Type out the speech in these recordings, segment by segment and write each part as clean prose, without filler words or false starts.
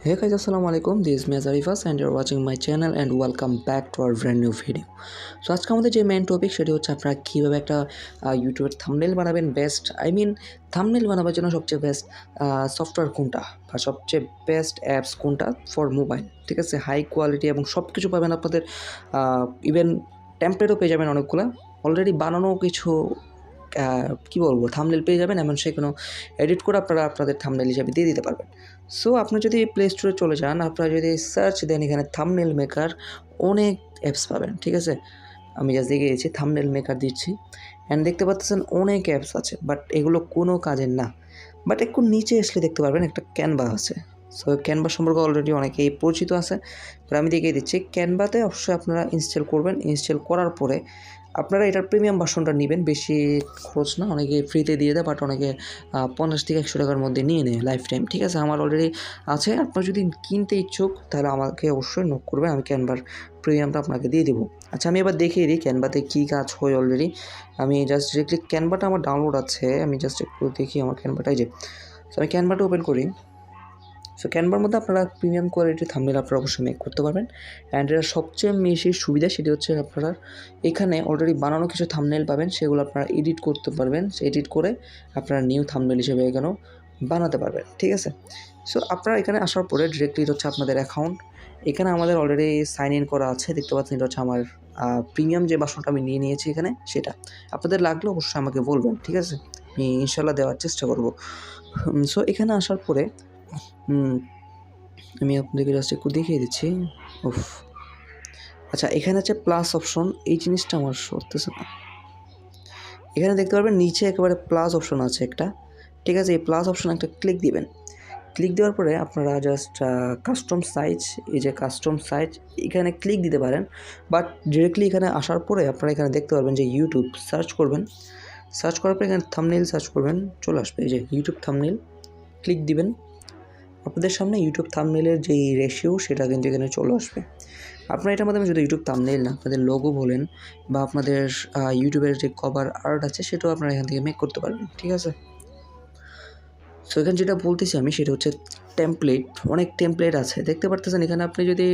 Hey guys, assalamu alaikum. This is me Azarifas and you're watching my channel and welcome back to our brand new video. So আজকে আমাদের যে main topic সেটা হচ্ছে আপনারা কীভাবে একটা ইউটিউবের থাম্বনেল বানাবেন বেস্ট থাম্বনেল বানাবার জন্য সবচেয়ে বেস্ট সফটওয়্যার কোনটা বা সবচেয়ে বেস্ট অ্যাপস কোনটা ফর মোবাইল, ঠিক আছে, হাই কোয়ালিটি এবং সব কিছু পাবেন আপনাদের, ইভেন টেমপ্লেটও পেয়ে যাবেন অনেকগুলো অলরেডি বানানো কিছু কী বলবো থাম্বনেল পেয়ে যাবেন, এমন সে কোনো এডিট করে আপনারা আপনাদের থাম্বনেল হিসাবে দিয়ে দিতে পারবেন। সো আপনি যদি প্লে স্টোরে চলে যান, আপনারা যদি সার্চ দেন এখানে থাম্বনেল মেকার অনেক অ্যাপস পাবেন, ঠিক আছে। আমি জাস্ট দেখে দিচ্ছি থাম্বনেল মেকার দিচ্ছি অ্যান্ড দেখতে পাচ্ছেন অনেক অ্যাপস আছে, বাট এগুলো কোনো কাজের না। বাট একটু নিচে আসলে দেখতে পারবেন একটা ক্যানভা আছে। সো ক্যানভা সম্পর্কে অলরেডি অনেকেই পরিচিত আছে, বাট আমি দেখিয়ে দিচ্ছি ক্যানভাতে অবশ্যই আপনারা ইনস্টল করবেন। ইনস্টল করার পরে আপনারা এটার প্রিমিয়াম ভার্সনটা নেবেন, বেশি খরচ না, অনেকে ফ্রিতে দিয়ে দেয়, বাট অনেকে 50 থেকে 100 টাকার মধ্যে নিয়ে নেয় লাইফ টাইম, ঠিক আছে। আমার অলরেডি আছে, আপনারা যদি কিনতে ইচ্ছুক তাহলে আমাকে অবশ্যই নক করবেন, আমি ক্যানভার প্রিমিয়ামটা আপনাকে দিয়ে দেবো। আচ্ছা, আমি এবার দেখিয়ে দিই ক্যানভাতে কী কাজ হয় অলরেডি। আমি জাস্ট ডিরেক্টলি ক্যানভাটা আমার ডাউনলোড আছে, আমি জাস্ট একটু দেখি আমার ক্যানভাটাই যে। সো আমি ক্যানভাটা ওপেন করি। সো ক্যানভার মধ্যে আপনারা প্রিমিয়াম কোয়ালিটির থাম্বনেল আপনারা অবশ্যই মেক করতে পারবেন। অ্যান্ড এর সবচেয়ে বেশি সুবিধা সেটি হচ্ছে আপনারা এখানে অলরেডি বানানো কিছু থাম্বনেল পাবেন, সেগুলো আপনারা এডিট করতে পারবেন। এডিট করে আপনারা নিউ থাম্বনেল হিসেবে এখানেও বানাতে পারবেন, ঠিক আছে। সো আপনারা এখানে আসার পরে ডিরেক্টলি হচ্ছে আপনাদের অ্যাকাউন্ট, এখানে আমাদের অলরেডি সাইন ইন করা আছে, দেখতে পাচ্ছেন। এটা হচ্ছে আমার প্রিমিয়াম যে বাসনটা আমি নিয়ে নিয়েছি এখানে, সেটা আপনাদের লাগলে অবশ্যই আমাকে বলবেন, ঠিক আছে, আমি ইনশাল্লাহ দেওয়ার চেষ্টা করব। সো এখানে আসার পরে আমি আপনাদেরকে জাস্ট একটু দেখিয়ে দিচ্ছি। আচ্ছা, এখানে আছে প্লাস অপশন, এই জিনিসটা আমার সরতেছে না। এখানে দেখতে পারবেন নিচে একেবারে প্লাস অপশন আছে একটা, ঠিক আছে। এই প্লাস অপশন একটা ক্লিক দিবেন। ক্লিক দেওয়ার পরে আপনারা জাস্ট কাস্টম সাইজ, এই যে কাস্টম সাইজ এখানে ক্লিক দিতে পারেন। বাট ডিরেক্টলি এখানে আসার পরে আপনারা এখানে দেখতে পারবেন যে ইউটিউব সার্চ করবেন। সার্চ করার পরে এখানে থাম্বনেল সার্চ করবেন, চলে আসবে এই যে ইউটিউব থাম্বনেল, ক্লিক দিবেন। আপনাদের সামনে ইউটিউব থাম্বনেলের যেই রেশিও সেটা কিন্তু এখানে চলে আসবে। আপনারা এটার মাধ্যমে যদি ইউটিউব থাম্বনেল না, আপনাদের লোগো বলেন বা আপনাদের ইউটিউবের যে কভার আর্ট আছে সেটাও আপনারা এখান থেকে মেক করতে পারবেন, ঠিক আছে। সো এখানে যেটা বলতেছি আমি সেটা হচ্ছে টেমপ্লেট, অনেক টেমপ্লেট আছে দেখতে পারতেছেন। এখানে আপনি যদি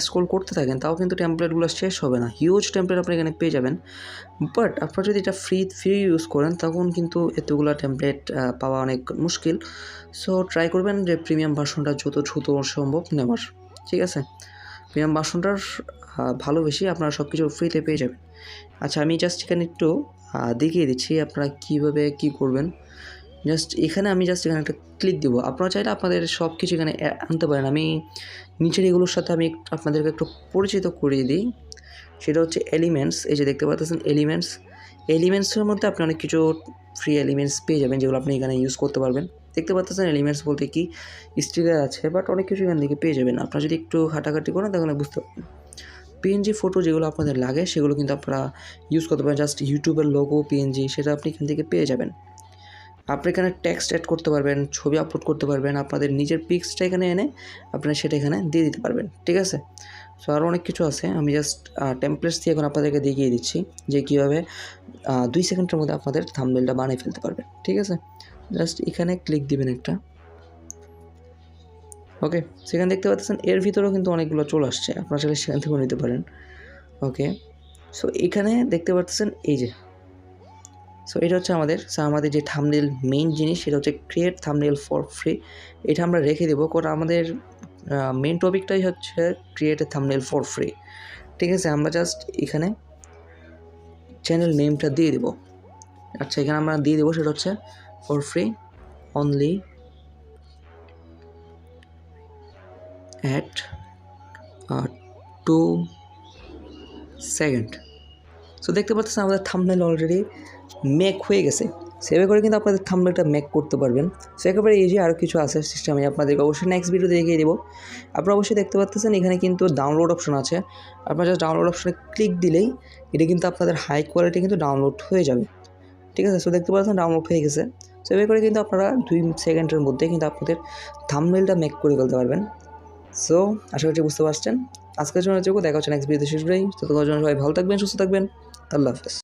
স্ক্রল করতে থাকেন তাও কিন্তু টেমপ্লেটগুলো শেষ হবে না, হিউজ টেমপ্লেট আপনি এখানে পেয়ে যাবেন। বাট আপনারা যদি এটা ফ্রি ইউজ করেন তখন কিন্তু এতগুলো টেমপ্লেট পাওয়া অনেক মুশকিল। সো ট্রাই করবেন যে প্রিমিয়াম ভার্সনটা যত দ্রুত সম্ভব নেওয়ার, ঠিক আছে। প্রিমিয়াম ভার্সনটার ভালো বেশি আপনারা সব কিছু ফ্রিতে পেয়ে যাবেন। আচ্ছা, আমি জাস্ট এখানে একটু দেখিয়ে দিচ্ছি আপনারা কীভাবে কী করবেন। আমি জাস্ট এখানে একটা ক্লিক দেবো। আপনারা চাইলে আপনাদের সব কিছু এখানে আনতে পারেন। আমি নিচের এগুলোর সাথে আমি আপনাদেরকে একটু পরিচিত করিয়ে দিই। সেটা হচ্ছে এলিমেন্টস, এই যে দেখতে পাচ্ছেন এলিমেন্টসের মধ্যে আপনি অনেক কিছু ফ্রি এলিমেন্টস পেয়ে যাবেন, যেগুলো আপনি এখানে ইউজ করতে পারবেন। দেখতে পাচ্ছেন এলিমেন্টস বলতে কি স্টিকার আছে, বাট অনেক কিছু এখান থেকে পেয়ে যাবেন। আপনারা যদি একটু ঘাটাঘাটি করেন তাহলে বুঝতে পারবেন। পিএনজি ফটো যেগুলো আপনাদের লাগে সেগুলো কিন্তু আপনারা ইউজ করতে পারেন। জাস্ট ইউটিউবের লোগো পিএনজি সেটা আপনি এখান থেকে পেয়ে যাবেন। আপনি এখানে টেক্সট অ্যাড করতে পারবেন, ছবি আপলোড করতে পারবেন, আপনাদের নিজের পিক্সটা এখানে এনে আপনারা সেটা এখানে দিয়ে দিতে পারবেন, ঠিক আছে। সো আরও অনেক কিছু আছে, আমি জাস্ট টেমপ্লেটস দিয়ে এখন আপনাদেরকে দেখিয়ে দিচ্ছি যে কীভাবে 2 সেকেন্ডের মধ্যে আপনাদের থাম্বনেলটা বানিয়ে ফেলতে পারবেন, ঠিক আছে। জাস্ট এখানে ক্লিক দিবেন একটা, ওকে। সেখানে দেখতে পাচ্ছেন এর ভিতরেও কিন্তু অনেকগুলো চলে আসছে, আপনারা চাইলে সেখান থেকেও নিতে পারেন, ওকে। সো এখানে দেখতে পাচ্ছেন এই যে, সো এটা হচ্ছে আমাদের যে থাম্বনেল মেইন জিনিস সেটা হচ্ছে ক্রিয়েট থাম্বনেল ফর ফ্রি। এটা আমরা রেখে দেবো, কারণ আমাদের মেইন টপিকটাই হচ্ছে create a thumbnail for free, ঠিক আছে। আমরা জাস্ট এখানে চ্যানেল নেমটা দিয়ে দেবো। আচ্ছা, এখানে আমরা দিয়ে দেবো সেটা হচ্ছে for free only at 2 second. So দেখতে পাচ্ছেন আমাদের থাম্বনেল অলরেডি মেক হয়ে গেছে। সেভাবে করে কিন্তু আপনাদের থাম্বনেলটা মেক করতে পারবেন। সো একেবারে ইজি। আরও কিছু আছে সিস্টেম, আমি আপনাদেরকে অবশ্যই নেক্সট ভিডিও দেখিয়ে দেবো। আপনারা অবশ্যই দেখতে পাচ্ছেন এখানে কিন্তু ডাউনলোড অপশন আছে। আপনারা জাস্ট ডাউনলোড অপশনে ক্লিক দিলেই এটা কিন্তু আপনাদের হাই কোয়ালিটি কিন্তু ডাউনলোড হয়ে যাবে, ঠিক আছে। সো দেখতে পাচ্ছেন ডাউনলোড হয়ে গেছে। সো এভাবে করে কিন্তু আপনারা 2 সেকেন্ডের মধ্যে কিন্তু আপনাদের থাম্বনেলটা মেক করে ফেলতে পারবেন। সো আশা করছি বুঝতে পারছেন। আজকের জন্য দেখা হচ্ছে নেক্সট ভিডিওতে শেষ। ততক্ষণের জন্য সবাই ভালো থাকবেন, সুস্থ থাকবেন। আল্লাহ হাফেজ।